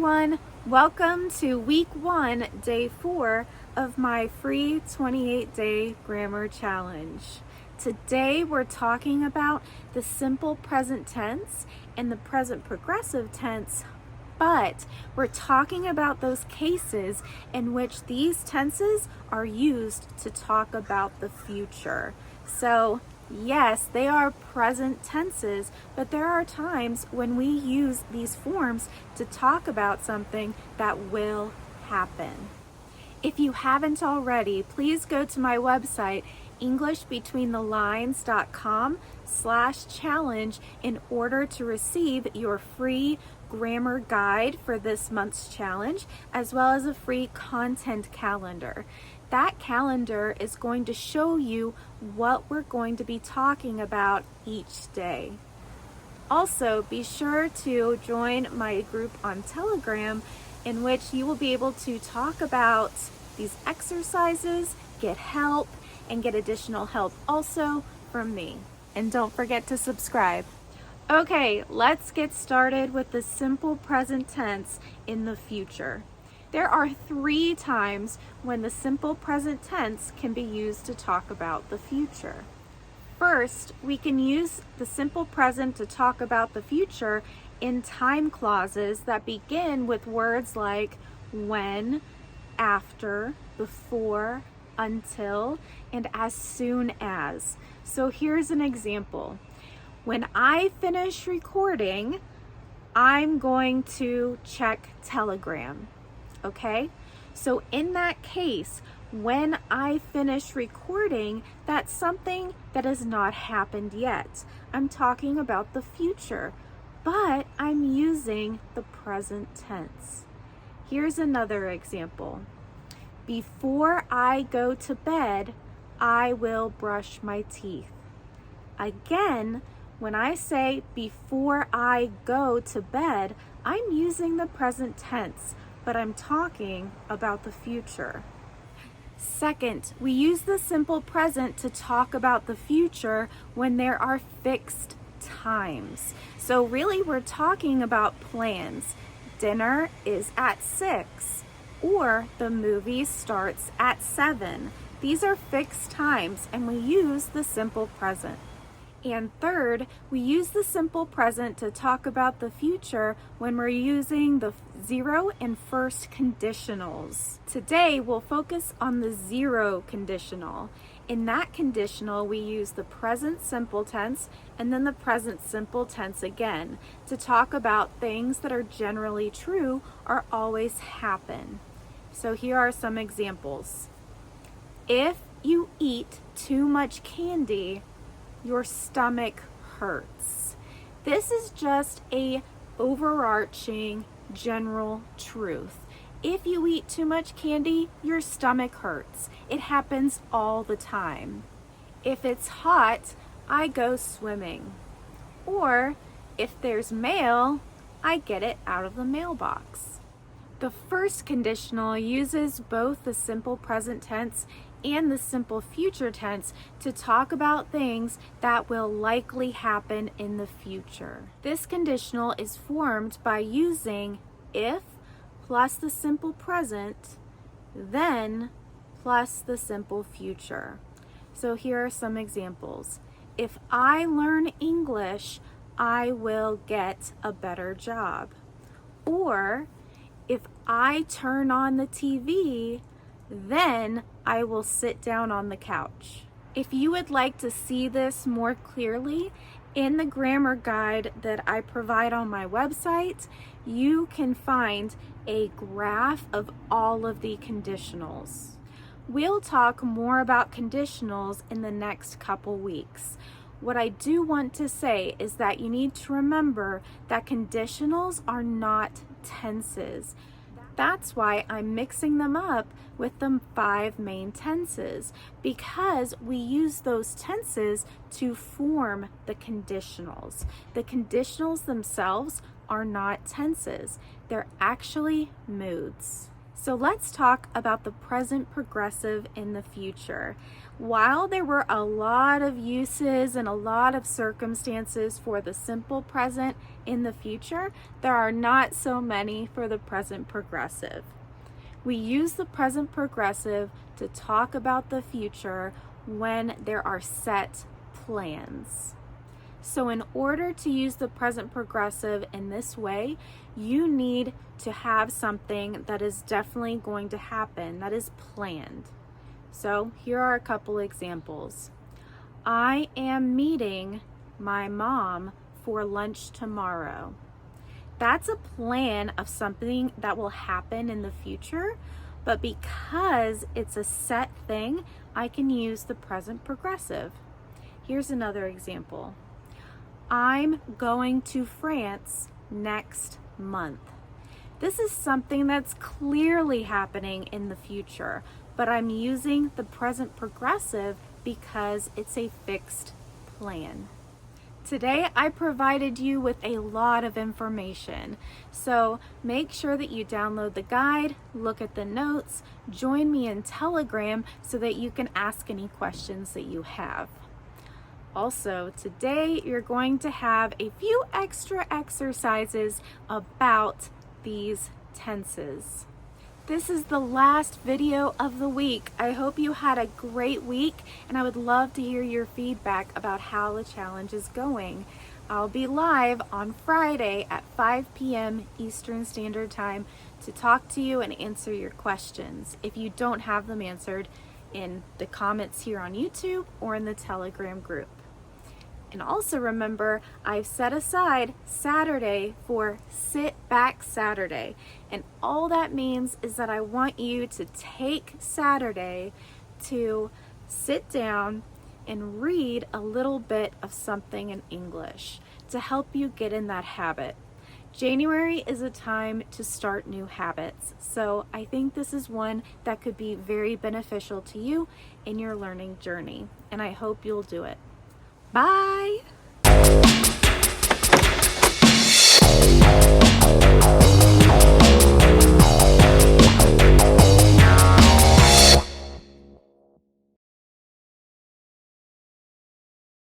everyone. Welcome to week 1, day 4 of my free 28-day grammar challenge. Today we're talking about the simple present tense and the present progressive tense, but we're talking about those cases in which these tenses are used to talk about the future. So yes, they are present tenses, but there are times when we use these forms to talk about something that will happen. If you haven't already, please go to my website, EnglishBetweenTheLines.com/challenge in order to receive your free grammar guide for this month's challenge, as well as a free content calendar. That calendar is going to show you what we're going to be talking about each day. Also, be sure to join my group on Telegram, in which you will be able to talk about these exercises, get help, and get additional help also from me. And don't forget to subscribe. Okay, let's get started with the simple present tense in the future. There are 3 times when the simple present tense can be used to talk about the future. First, we can use the simple present to talk about the future in time clauses that begin with words like when, after, before, until, and as soon as. So here's an example. When I finish recording, I'm going to check Telegram. Okay? So in that case, when I finish recording, that's something that has not happened yet. I'm talking about the future, but I'm using the present tense. Here's another example. Before I go to bed, I will brush my teeth. Again, when I say before I go to bed, I'm using the present tense, but I'm talking about the future. Second, we use the simple present to talk about the future when there are fixed times. So really we're talking about plans. Dinner is at 6, or the movie starts at 7. These are fixed times, and we use the simple present. And third, we use the simple present to talk about the future when we're using the 0 and first conditionals. Today, we'll focus on the 0 conditional. In that conditional, we use the present simple tense and then the present simple tense again to talk about things that are generally true or always happen. So here are some examples. If you eat too much candy, your stomach hurts. This is just a overarching general truth. If you eat too much candy, your stomach hurts. It happens all the time. If it's hot, I go swimming. Or if there's mail, I get it out of the mailbox. The first conditional uses both the simple present tense and the simple future tense to talk about things that will likely happen in the future. This conditional is formed by using if plus the simple present, then plus the simple future. So here are some examples. If I learn English, I will get a better job. Or if I turn on the TV, then I will sit down on the couch. If you would like to see this more clearly, in the grammar guide that I provide on my website, you can find a graph of all of the conditionals. We'll talk more about conditionals in the next couple weeks. What I do want to say is that you need to remember that conditionals are not tenses. That's why I'm mixing them up with the 5 main tenses, because we use those tenses to form the conditionals. The conditionals themselves are not tenses. They're actually moods. So let's talk about the present progressive in the future. While there were a lot of uses and a lot of circumstances for the simple present in the future, there are not so many for the present progressive. We use the present progressive to talk about the future when there are set plans. So in order to use the present progressive in this way, you need to have something that is definitely going to happen, that is planned. So here are a couple examples. I am meeting my mom for lunch tomorrow. That's a plan of something that will happen in the future, but because it's a set thing, I can use the present progressive. Here's another example. I'm going to France next month. This is something that's clearly happening in the future, but I'm using the present progressive because it's a fixed plan. Today, I provided you with a lot of information, so make sure that you download the guide, look at the notes, join me in Telegram so that you can ask any questions that you have. Also, today you're going to have a few extra exercises about these tenses. This is the last video of the week. I hope you had a great week, and I would love to hear your feedback about how the challenge is going. I'll be live on Friday at 5 p.m. Eastern Standard Time to talk to you and answer your questions if you don't have them answered in the comments here on YouTube or in the Telegram group. And also remember, I've set aside Saturday for Sit Back Saturday. And all that means is that I want you to take Saturday to sit down and read a little bit of something in English to help you get in that habit. January is a time to start new habits. So I think this is one that could be very beneficial to you in your learning journey. And I hope you'll do it. Bye!